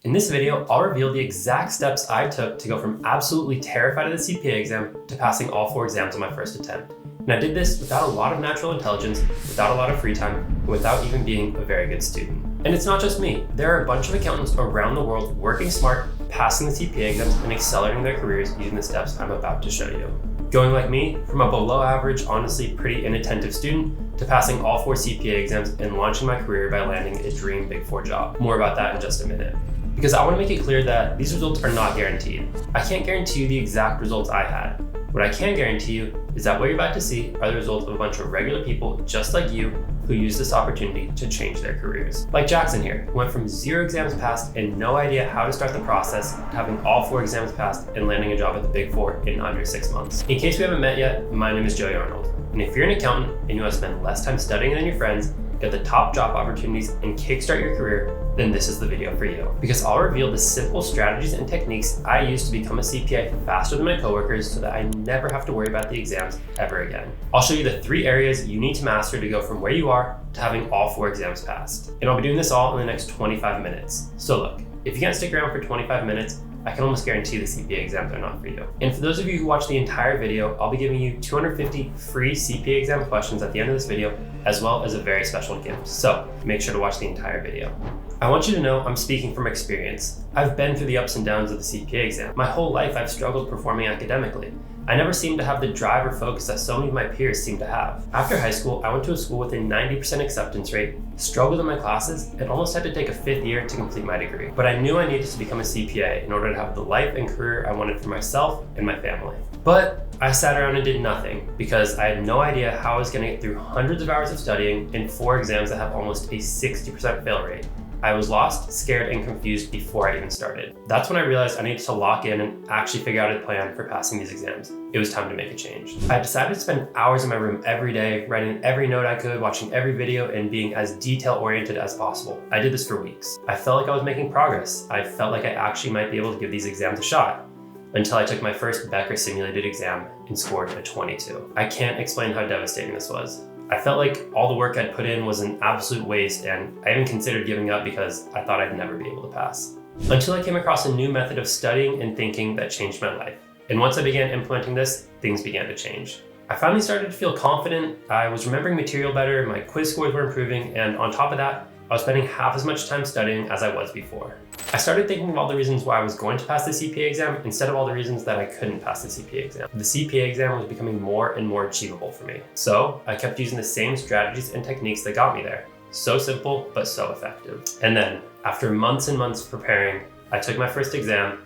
In this video, I'll reveal the exact steps I took to go from absolutely terrified of the CPA exam to passing all 4 exams on my first attempt. And I did this without a lot of natural intelligence, without a lot of free time, and without even being a very good student. And it's not just me. There are a bunch of accountants around the world working smart, passing the CPA exams, and accelerating their careers using the steps I'm about to show you. Going like me, from a below average, honestly pretty inattentive student, to passing all 4 CPA exams and launching my career by landing a dream Big 4 job. More about that in just a minute. Because I want to make it clear that these results are not guaranteed. I can't guarantee you the exact results I had. What I can guarantee you is that what you're about to see are the results of a bunch of regular people just like you who use this opportunity to change their careers. Like Jackson here, who went from 0 exams passed and no idea how to start the process to having all 4 exams passed and landing a job at the Big 4 in under 6 months. In case we haven't met yet, my name is Joey Arnold. And if you're an accountant and you want to spend less time studying than your friends, get the top job opportunities, and kickstart your career, then this is the video for you. Because I'll reveal the simple strategies and techniques I use to become a CPA faster than my coworkers so that I never have to worry about the exams ever again. I'll show you the 3 areas you need to master to go from where you are to having all 4 exams passed. And I'll be doing this all in the next 25 minutes. So look, if you can't stick around for 25 minutes, I can almost guarantee the CPA exams are not for you. And for those of you who watch the entire video, I'll be giving you 250 free CPA exam questions at the end of this video, as well as a very special gift. So make sure to watch the entire video. I want you to know I'm speaking from experience. I've been through the ups and downs of the CPA exam. My whole life I've struggled performing academically. I never seemed to have the drive or focus that so many of my peers seem to have. After high school, I went to a school with a 90% acceptance rate, struggled in my classes, and almost had to take a 5th year to complete my degree. But I knew I needed to become a CPA in order to have the life and career I wanted for myself and my family. But I sat around and did nothing because I had no idea how I was gonna get through hundreds of hours of studying and 4 exams that have almost a 60% fail rate. I was lost, scared, and confused before I even started. That's when I realized I needed to lock in and actually figure out a plan for passing these exams. It was time to make a change. I decided to spend hours in my room every day, writing every note I could, watching every video, and being as detail-oriented as possible. I did this for weeks. I felt like I was making progress. I felt like I actually might be able to give these exams a shot, until I took my first Becker simulated exam and scored a 22. I can't explain how devastating this was. I felt like all the work I'd put in was an absolute waste, and I even considered giving up because I thought I'd never be able to pass. Until I came across a new method of studying and thinking that changed my life. And once I began implementing this, things began to change. I finally started to feel confident, I was remembering material better, my quiz scores were improving, and on top of that, I was spending half as much time studying as I was before. I started thinking of all the reasons why I was going to pass the CPA exam instead of all the reasons that I couldn't pass the CPA exam. The CPA exam was becoming more and more achievable for me. So I kept using the same strategies and techniques that got me there. So simple, but so effective. And then, after months and months preparing, I took my first exam,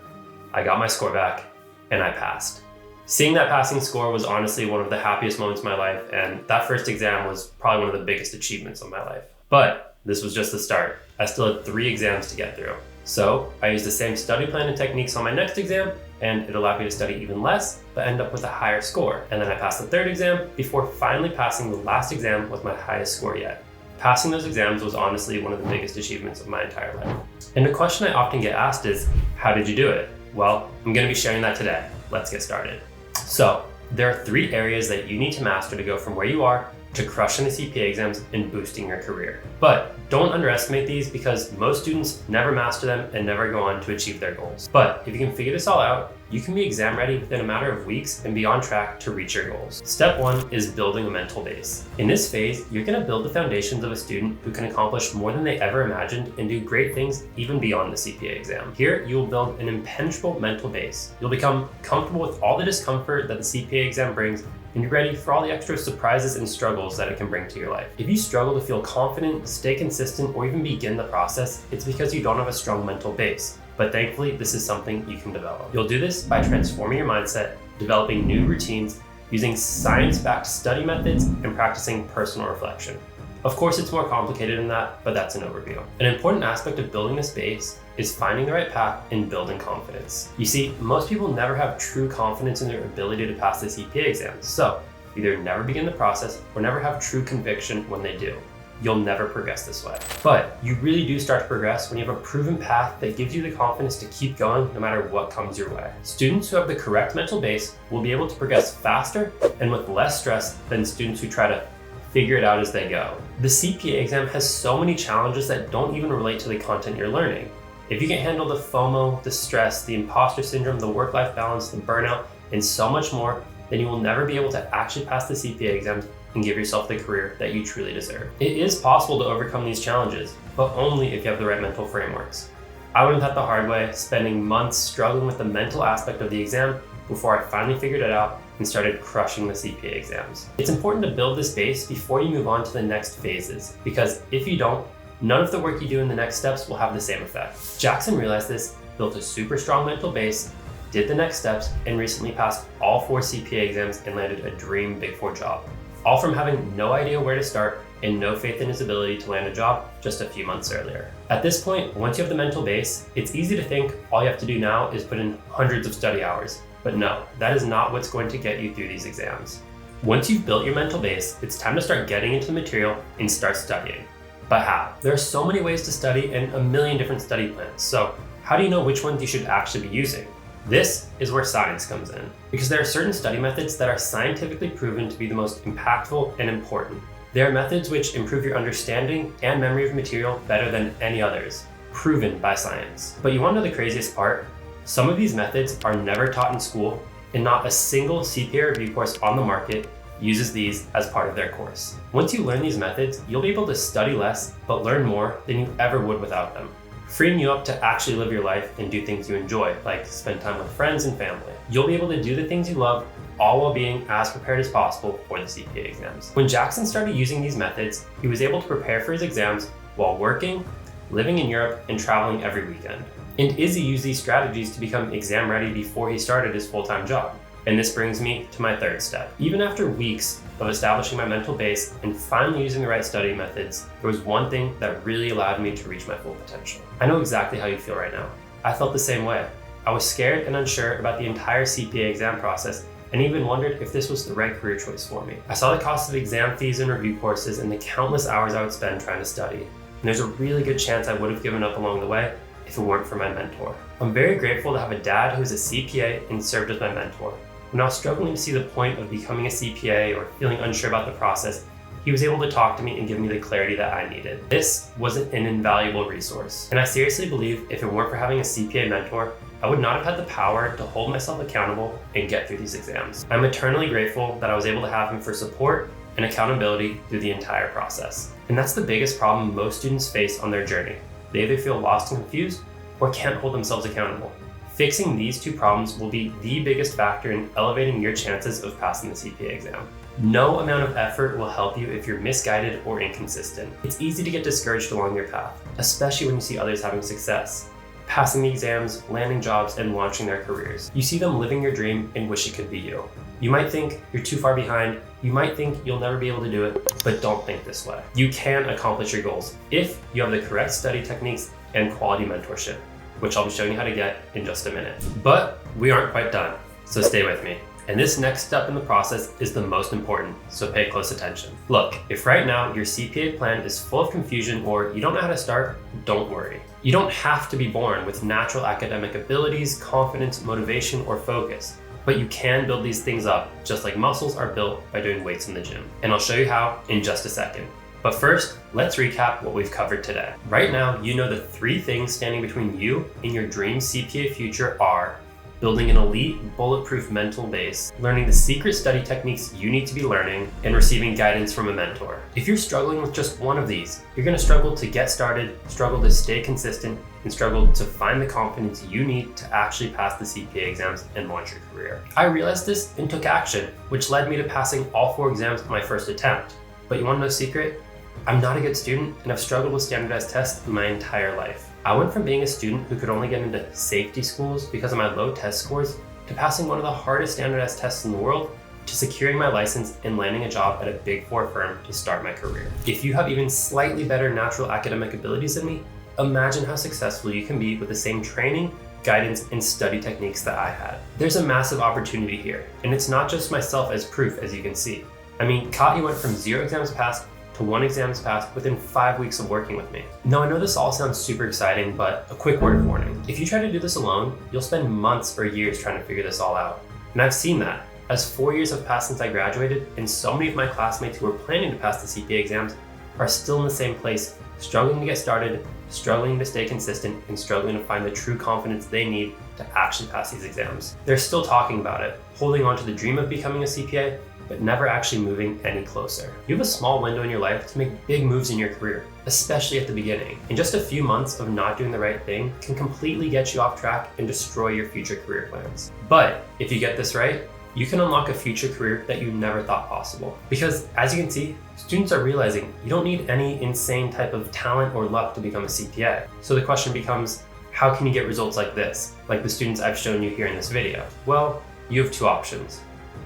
I got my score back, and I passed. Seeing that passing score was honestly one of the happiest moments of my life, and that first exam was probably one of the biggest achievements of my life. But this was just the start. I still had 3 exams to get through. So I used the same study plan and techniques on my next exam, and it allowed me to study even less, but end up with a higher score. And then I passed the 3rd exam before finally passing the last exam with my highest score yet. Passing those exams was honestly one of the biggest achievements of my entire life. And a question I often get asked is, how did you do it? Well, I'm gonna be sharing that today. Let's get started. So there are 3 areas that you need to master to go from where you are to crushing the CPA exams and boosting your career. But don't underestimate these because most students never master them and never go on to achieve their goals. But if you can figure this all out, you can be exam ready within a matter of weeks and be on track to reach your goals. Step 1 is building a mental base. In this phase, you're gonna build the foundations of a student who can accomplish more than they ever imagined and do great things even beyond the CPA exam. Here, you will build an impenetrable mental base. You'll become comfortable with all the discomfort that the CPA exam brings, and you're ready for all the extra surprises and struggles that it can bring to your life. If you struggle to feel confident, stay consistent, or even begin the process, it's because you don't have a strong mental base. But thankfully, this is something you can develop. You'll do this by transforming your mindset, developing new routines, using science-backed study methods, and practicing personal reflection. Of course, it's more complicated than that, but that's an overview. An important aspect of building this base is finding the right path and building confidence. You see, most people never have true confidence in their ability to pass the CPA exams, so either never begin the process or never have true conviction when they do. You'll never progress this way. But you really do start to progress when you have a proven path that gives you the confidence to keep going no matter what comes your way. Students who have the correct mental base will be able to progress faster and with less stress than students who try to figure it out as they go. The CPA exam has so many challenges that don't even relate to the content you're learning. If you can handle the FOMO, the stress, the imposter syndrome, the work-life balance, the burnout, and so much more, then you will never be able to actually pass the CPA exams and give yourself the career that you truly deserve. It is possible to overcome these challenges, but only if you have the right mental frameworks. I learned that the hard way, spending months struggling with the mental aspect of the exam before I finally figured it out and started crushing the CPA exams. It's important to build this base before you move on to the next phases, because if you don't, none of the work you do in the next steps will have the same effect. Jackson realized this, built a super strong mental base, did the next steps, and recently passed all 4 CPA exams and landed a dream Big 4 job. All from having no idea where to start and no faith in his ability to land a job just a few months earlier. At this point, once you have the mental base, it's easy to think all you have to do now is put in hundreds of study hours. But no, that is not what's going to get you through these exams. Once you've built your mental base, it's time to start getting into the material and start studying. But how? There are so many ways to study and a million different study plans. So how do you know which ones you should actually be using? This is where science comes in, because there are certain study methods that are scientifically proven to be the most impactful and important. There are methods which improve your understanding and memory of material better than any others, proven by science. But you want to know the craziest part? Some of these methods are never taught in school, and not a single CPA review course on the market uses these as part of their course. Once you learn these methods, you'll be able to study less, but learn more than you ever would without them, freeing you up to actually live your life and do things you enjoy, like spend time with friends and family. You'll be able to do the things you love, all while being as prepared as possible for the CPA exams. When Jackson started using these methods, he was able to prepare for his exams while working, living in Europe, and traveling every weekend. And Izzy used these strategies to become exam ready before he started his full-time job. And this brings me to my third step. Even after weeks of establishing my mental base and finally using the right study methods, there was one thing that really allowed me to reach my full potential. I know exactly how you feel right now. I felt the same way. I was scared and unsure about the entire CPA exam process and even wondered if this was the right career choice for me. I saw the cost of exam fees and review courses and the countless hours I would spend trying to study. And there's a really good chance I would have given up along the way if it weren't for my mentor. I'm very grateful to have a dad who's a CPA and served as my mentor. When I was struggling to see the point of becoming a CPA or feeling unsure about the process, he was able to talk to me and give me the clarity that I needed. This was an invaluable resource. And I seriously believe if it weren't for having a CPA mentor, I would not have had the power to hold myself accountable and get through these exams. I'm eternally grateful that I was able to have him for support and accountability through the entire process. And that's the biggest problem most students face on their journey. They either feel lost and confused or can't hold themselves accountable. Fixing these 2 problems will be the biggest factor in elevating your chances of passing the CPA exam. No amount of effort will help you if you're misguided or inconsistent. It's easy to get discouraged along your path, especially when you see others having success, passing the exams, landing jobs, and launching their careers. You see them living your dream and wish it could be you. You might think you're too far behind, you might think you'll never be able to do it, but don't think this way. You can accomplish your goals if you have the correct study techniques and quality mentorship, which I'll be showing you how to get in just a minute. But we aren't quite done, so stay with me. And this next step in the process is the most important, so pay close attention. Look, if right now your CPA plan is full of confusion or you don't know how to start, don't worry. You don't have to be born with natural academic abilities, confidence, motivation, or focus, but you can build these things up just like muscles are built by doing weights in the gym. And I'll show you how in just a second. But first, let's recap what we've covered today. Right now, you know the 3 things standing between you and your dream CPA future are building an elite, bulletproof mental base, learning the secret study techniques you need to be learning, and receiving guidance from a mentor. If you're struggling with just one of these, you're gonna struggle to get started, struggle to stay consistent, and struggle to find the confidence you need to actually pass the CPA exams and launch your career. I realized this and took action, which led me to passing all 4 exams on my first attempt. But you wanna know a secret? I'm not a good student and I've struggled with standardized tests my entire life. I went from being a student who could only get into safety schools because of my low test scores to passing one of the hardest standardized tests in the world to securing my license and landing a job at a Big 4 firm to start my career. If you have even slightly better natural academic abilities than me, imagine how successful you can be with the same training, guidance, and study techniques that I had. There's a massive opportunity here, and it's not just myself as proof, as you can see. I mean, Katya went from 0 exams passed to 1 exam passed within 5 weeks of working with me. Now, I know this all sounds super exciting, but a quick word of warning. If you try to do this alone, you'll spend months or years trying to figure this all out. And I've seen that, as 4 years have passed since I graduated, and so many of my classmates who were planning to pass the CPA exams are still in the same place, struggling to get started, struggling to stay consistent, and struggling to find the true confidence they need to actually pass these exams. They're still talking about it, holding on to the dream of becoming a CPA, but never actually moving any closer. You have a small window in your life to make big moves in your career, especially at the beginning. And just a few months of not doing the right thing can completely get you off track and destroy your future career plans. But if you get this right, you can unlock a future career that you never thought possible. Because as you can see, students are realizing you don't need any insane type of talent or luck to become a CPA. So the question becomes, how can you get results like this, like the students I've shown you here in this video? Well, you have two options.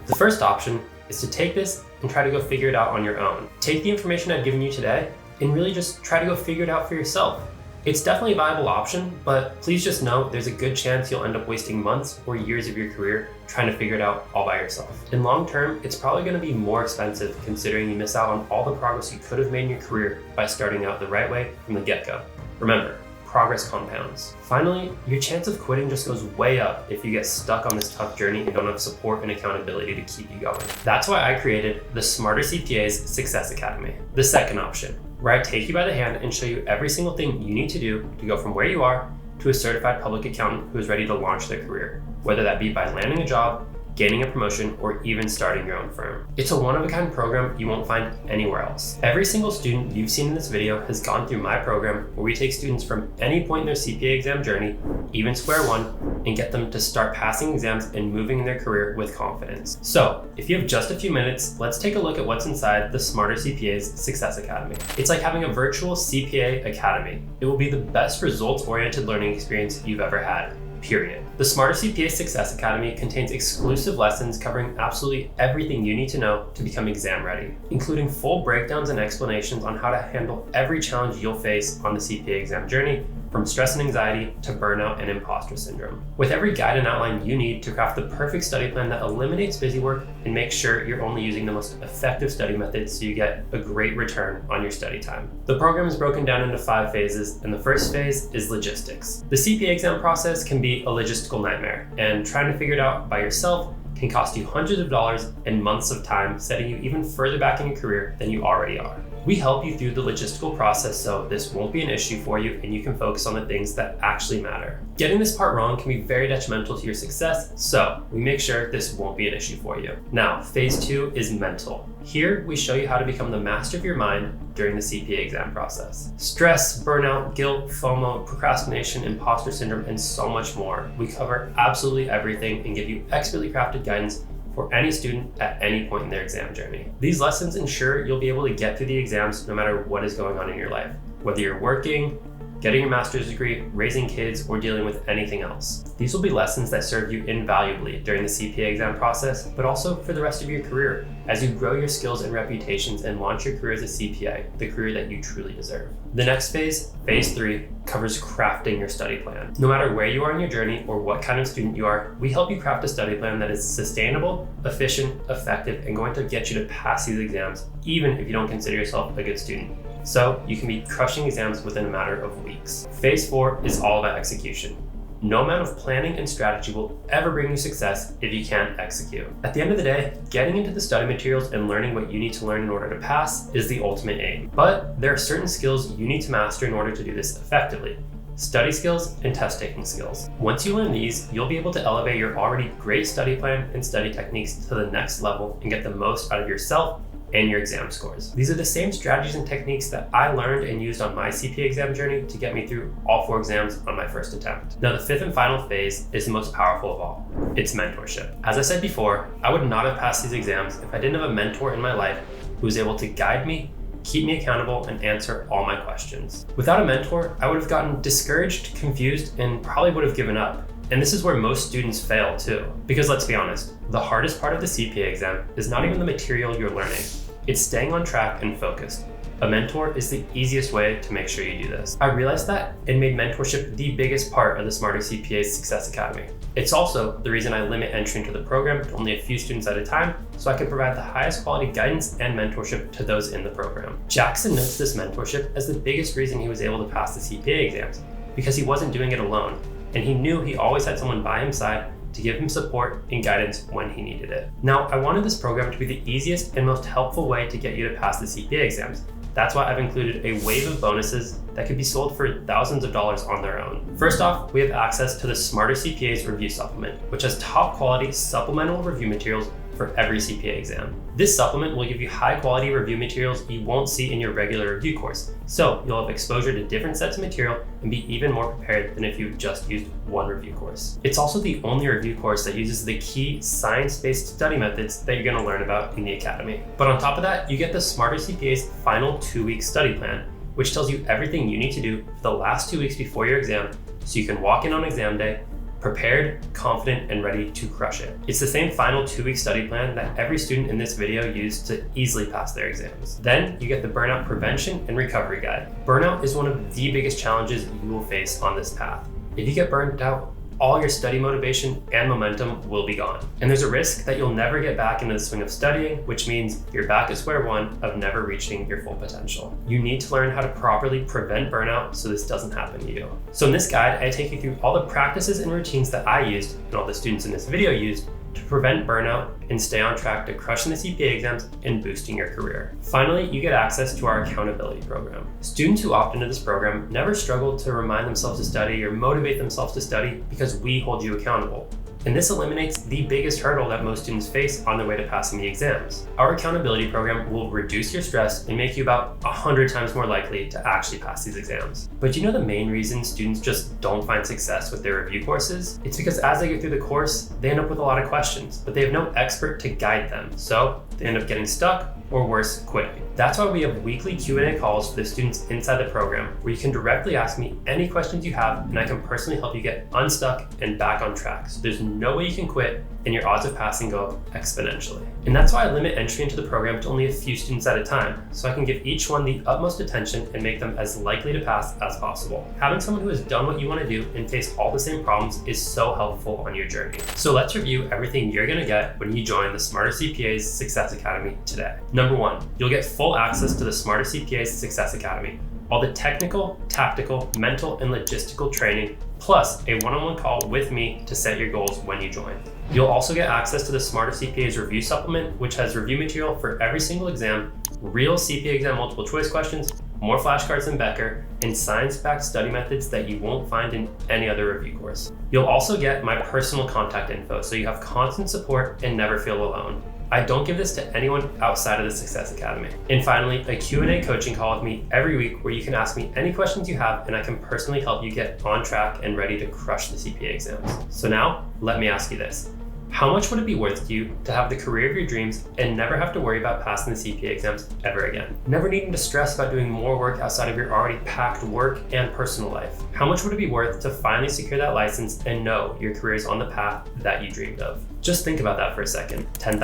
The first option is to take this and try to go figure it out on your own. Take the information I've given you today and really just try to go figure it out for yourself. It's definitely a viable option, but please just know there's a good chance you'll end up wasting months or years of your career trying to figure it out all by yourself. In long term, it's probably going to be more expensive considering you miss out on all the progress you could have made in your career by starting out the right way from the get-go. Remember, progress compounds. Finally, your chance of quitting just goes way up if you get stuck on this tough journey and don't have support and accountability to keep you going. That's why I created the Smarter CPA's Success Academy, the second option, where I take you by the hand and show you every single thing you need to do to go from where you are to a certified public accountant who is ready to launch their career, whether that be by landing a job, gaining a promotion, or even starting your own firm. It's a one-of-a-kind program you won't find anywhere else. Every single student you've seen in this video has gone through my program where we take students from any point in their CPA exam journey, even square one, and get them to start passing exams and moving in their career with confidence. So, if you have just a few minutes, let's take a look at what's inside the Smarter CPA's Success Academy. It's like having a virtual CPA Academy. It will be the best results-oriented learning experience you've ever had. Period. The Smarter CPA Success Academy contains exclusive lessons covering absolutely everything you need to know to become exam ready, including full breakdowns and explanations on how to handle every challenge you'll face on the CPA exam journey, from stress and anxiety to burnout and imposter syndrome. With every guide and outline you need to craft the perfect study plan that eliminates busy work and makes sure you're only using the most effective study methods so you get a great return on your study time. The program is broken down into 5 phases, and the first phase is logistics. The CPA exam process can be a logistical nightmare, and trying to figure it out by yourself can cost you hundreds of dollars and months of time, setting you even further back in your career than you already are. We help you through the logistical process so this won't be an issue for you and you can focus on the things that actually matter. Getting this part wrong can be very detrimental to your success, so we make sure this won't be an issue for you. Now, phase 2 is mental. Here, we show you how to become the master of your mind during the CPA exam process. Stress, burnout, guilt, FOMO, procrastination, imposter syndrome, and so much more. We cover absolutely everything and give you expertly crafted guidance for any student at any point in their exam journey. These lessons ensure you'll be able to get through the exams no matter what is going on in your life, whether you're working, getting your master's degree, raising kids, or dealing with anything else. These will be lessons that serve you invaluably during the CPA exam process, but also for the rest of your career as you grow your skills and reputations and launch your career as a CPA, the career that you truly deserve. The next phase, phase 3, covers crafting your study plan. No matter where you are in your journey or what kind of student you are, we help you craft a study plan that is sustainable, efficient, effective, and going to get you to pass these exams, even if you don't consider yourself a good student. So you can be crushing exams within a matter of weeks. Phase 4 is all about execution. No amount of planning and strategy will ever bring you success if you can't execute. At the end of the day, getting into the study materials and learning what you need to learn in order to pass is the ultimate aim. But there are certain skills you need to master in order to do this effectively. Study skills and test taking skills. Once you learn these, you'll be able to elevate your already great study plan and study techniques to the next level and get the most out of yourself and your exam scores. These are the same strategies and techniques that I learned and used on my CPA exam journey to get me through all 4 exams on my first attempt. Now, the 5th and final phase is the most powerful of all. It's mentorship. As I said before, I would not have passed these exams if I didn't have a mentor in my life who was able to guide me, keep me accountable, and answer all my questions. Without a mentor, I would have gotten discouraged, confused, and probably would have given up. And this is where most students fail too. Because let's be honest, the hardest part of the CPA exam is not even the material you're learning. It's staying on track and focused. A mentor is the easiest way to make sure you do this. I realized that and made mentorship the biggest part of the Smarter CPA's Success Academy. It's also the reason I limit entry into the program to only a few students at a time, so I can provide the highest quality guidance and mentorship to those in the program. Jackson notes this mentorship as the biggest reason he was able to pass the CPA exams, because he wasn't doing it alone, and he knew he always had someone by his side to give him support and guidance when he needed it. Now, I wanted this program to be the easiest and most helpful way to get you to pass the CPA exams, That's why I've included a wave of bonuses that could be sold for thousands of dollars on their own. First off, we have access to the Smarter CPA's review supplement, which has top quality supplemental review materials for every CPA exam. This supplement will give you high quality review materials you won't see in your regular review course. So you'll have exposure to different sets of material and be even more prepared than if you just used one review course. It's also the only review course that uses the key science-based study methods that you're gonna learn about in the Academy. But on top of that, you get the Smarter CPA's final 2-week study plan, which tells you everything you need to do for the last 2 weeks before your exam so you can walk in on exam day prepared, confident, and ready to crush it. It's the same final 2-week study plan that every student in this video used to easily pass their exams. Then you get the burnout prevention and recovery guide. Burnout is one of the biggest challenges you will face on this path. If you get burnt out, all your study motivation and momentum will be gone. And there's a risk that you'll never get back into the swing of studying, which means you're back at square one of never reaching your full potential. You need to learn how to properly prevent burnout so this doesn't happen to you. So in this guide, I take you through all the practices and routines that I used and all the students in this video used to prevent burnout and stay on track to crushing the CPA exams and boosting your career. Finally, you get access to our accountability program. Students who opt into this program never struggle to remind themselves to study or motivate themselves to study because we hold you accountable. And this eliminates the biggest hurdle that most students face on their way to passing the exams. Our accountability program will reduce your stress and make you about 100 times more likely to actually pass these exams. But you know the main reason students just don't find success with their review courses? It's because as they go through the course, they end up with a lot of questions, but they have no expert to guide them. So they end up getting stuck, or worse, quitting. That's why we have weekly Q&A calls for the students inside the program, where you can directly ask me any questions you have, and I can personally help you get unstuck and back on track. So there's no way you can quit, and your odds of passing go up exponentially. And that's why I limit entry into the program to only a few students at a time, so I can give each one the utmost attention and make them as likely to pass as possible. Having someone who has done what you want to do and faced all the same problems is so helpful on your journey. So let's review everything you're going to get when you join the Smarter CPA's Success Academy today. Number 1, you'll get full access to the Smarter CPA's Success Academy. All the technical, tactical, mental, and logistical training, plus a one-on-one call with me to set your goals when you join. You'll also get access to the Smarter CPA's review supplement, which has review material for every single exam, real CPA exam multiple choice questions, more flashcards than Becker, and science-backed study methods that you won't find in any other review course. You'll also get my personal contact info, so you have constant support and never feel alone. I don't give this to anyone outside of the Success Academy. And finally, a Q&A coaching call with me every week where you can ask me any questions you have and I can personally help you get on track and ready to crush the CPA exams. So now, let me ask you this. How much would it be worth to you to have the career of your dreams and never have to worry about passing the CPA exams ever again? Never needing to stress about doing more work outside of your already packed work and personal life. How much would it be worth to finally secure that license and know your career is on the path that you dreamed of? Just think about that for a second. $10,000,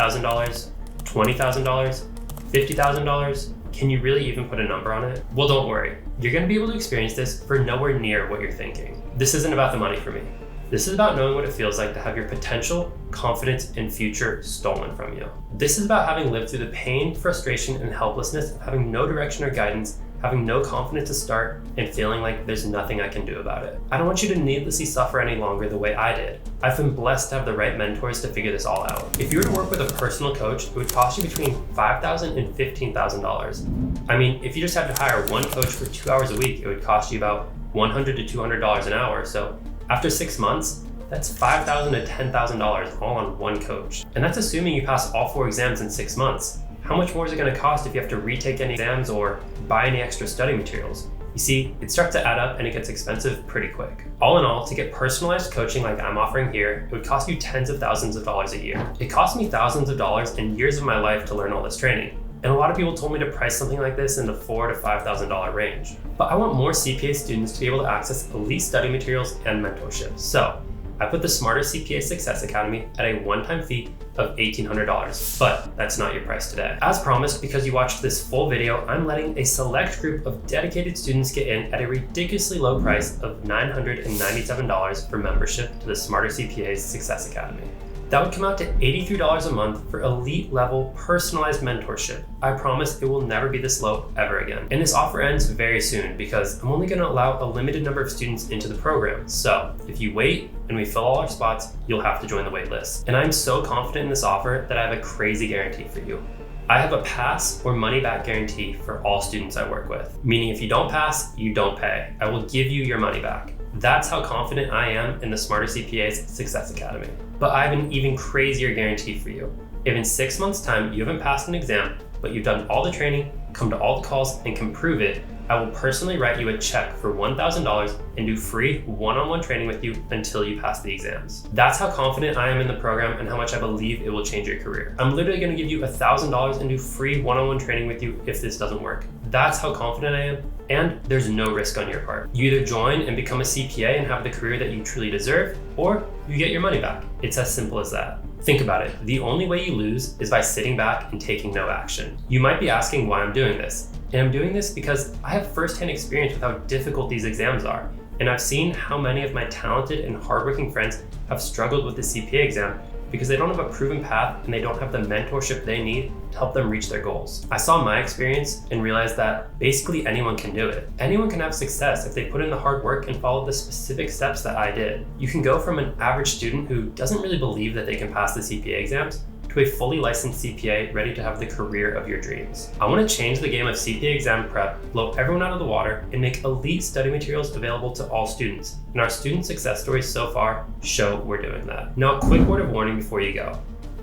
$20,000, $50,000? Can you really even put a number on it? Well, don't worry. You're gonna be able to experience this for nowhere near what you're thinking. This isn't about the money for me. This is about knowing what it feels like to have your potential, confidence, and future stolen from you. This is about having lived through the pain, frustration, and helplessness of having no direction or guidance, having no confidence to start, and feeling like there's nothing I can do about it. I don't want you to needlessly suffer any longer the way I did. I've been blessed to have the right mentors to figure this all out. If you were to work with a personal coach, it would cost you between $5,000 and $15,000. I mean, if you just had to hire one coach for 2 hours a week, it would cost you about $100 to $200 an hour. So after 6 months, that's $5,000 to $10,000 all on one coach. And that's assuming you pass all 4 exams in 6 months. How much more is it going to cost if you have to retake any exams or buy any extra study materials? You see, it starts to add up and it gets expensive pretty quick. All in all, to get personalized coaching like I'm offering here, it would cost you tens of thousands of dollars a year. It cost me thousands of dollars and years of my life to learn all this training. And a lot of people told me to price something like this in the $4,000 to $5,000 range. But I want more CPA students to be able to access elite study materials and mentorship. So I put the Smarter CPA Success Academy at a one-time fee of $1,800, but that's not your price today. As promised, because you watched this full video, I'm letting a select group of dedicated students get in at a ridiculously low price of $997 for membership to the Smarter CPA's Success Academy. That would come out to $83 a month for elite level personalized mentorship. I promise it will never be this low ever again. And this offer ends very soon because I'm only going to allow a limited number of students into the program. So if you wait and we fill all our spots, you'll have to join the wait list. And I'm so confident in this offer that I have a crazy guarantee for you. I have a pass or money back guarantee for all students I work with, meaning if you don't pass, you don't pay. I will give you your money back. That's how confident I am in the Smarter CPA's Success Academy. But I have an even crazier guarantee for you. If in 6 months' time you haven't passed an exam, but you've done all the training, come to all the calls, and can prove it, I will personally write you a check for $1,000 and do free one-on-one training with you until you pass the exams. That's how confident I am in the program and how much I believe it will change your career. I'm literally going to give you $1,000 and do free one-on-one training with you if this doesn't work. That's how confident I am, and there's no risk on your part. You either join and become a CPA and have the career that you truly deserve, or you get your money back. It's as simple as that. Think about it. The only way you lose is by sitting back and taking no action. You might be asking why I'm doing this. And I'm doing this because I have firsthand experience with how difficult these exams are. And I've seen how many of my talented and hardworking friends have struggled with the CPA exam because they don't have a proven path and they don't have the mentorship they need to help them reach their goals. I saw my experience and realized that basically anyone can do it. Anyone can have success if they put in the hard work and follow the specific steps that I did. You can go from an average student who doesn't really believe that they can pass the CPA exams to a fully licensed CPA ready to have the career of your dreams. I want to change the game of CPA exam prep, blow everyone out of the water, and make elite study materials available to all students. And our student success stories so far show we're doing that. Now, a quick word of warning before you go.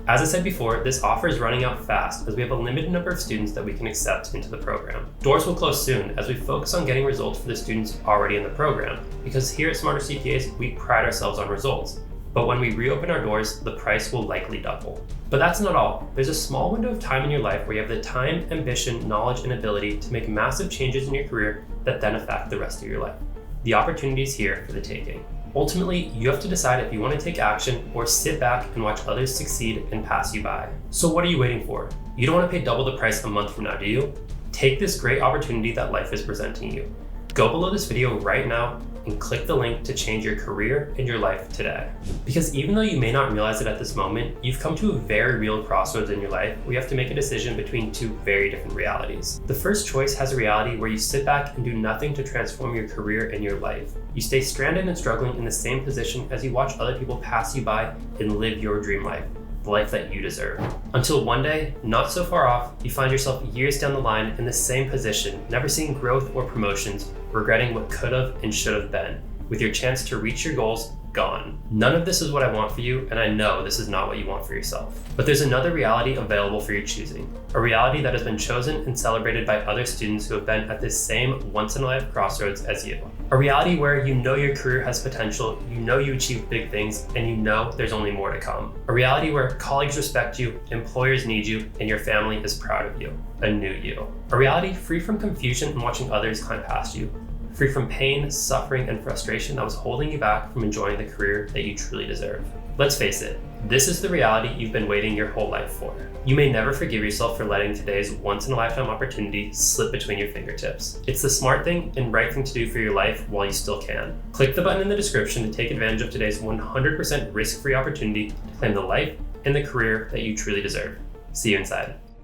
As I said before, this offer is running out fast as we have a limited number of students that we can accept into the program. Doors will close soon as we focus on getting results for the students already in the program, because here at Smarter CPAs, we pride ourselves on results. But when we reopen our doors, the price will likely double. But that's not all. There's a small window of time in your life where you have the time, ambition, knowledge, and ability to make massive changes in your career that then affect the rest of your life. The opportunity is here for the taking. Ultimately, you have to decide if you want to take action or sit back and watch others succeed and pass you by. So what are you waiting for? You don't want to pay double the price a month from now, do you? Take this great opportunity that life is presenting you. Go below this video right now and click the link to change your career and your life today. Because even though you may not realize it at this moment, you've come to a very real crossroads in your life where you have to make a decision between two very different realities. The first choice has a reality where you sit back and do nothing to transform your career and your life. You stay stranded and struggling in the same position as you watch other people pass you by and live your dream life. The life that you deserve. Until one day, not so far off, you find yourself years down the line in the same position, never seeing growth or promotions, regretting what could have and should have been, with your chance to reach your goals gone. None of this is what I want for you, and I know this is not what you want for yourself. But there's another reality available for your choosing, a reality that has been chosen and celebrated by other students who have been at this same once-in-a-life crossroads as you. A reality where you know your career has potential, you know you achieved big things, and you know there's only more to come. A reality where colleagues respect you, employers need you, and your family is proud of you. A new you. A reality free from confusion and watching others climb past you. Free from pain, suffering, and frustration that was holding you back from enjoying the career that you truly deserve. Let's face it, this is the reality you've been waiting your whole life for. You may never forgive yourself for letting today's once-in-a-lifetime opportunity slip between your fingertips. It's the smart thing and right thing to do for your life while you still can. Click the button in the description to take advantage of today's 100% risk-free opportunity to claim the life and the career that you truly deserve. See you inside.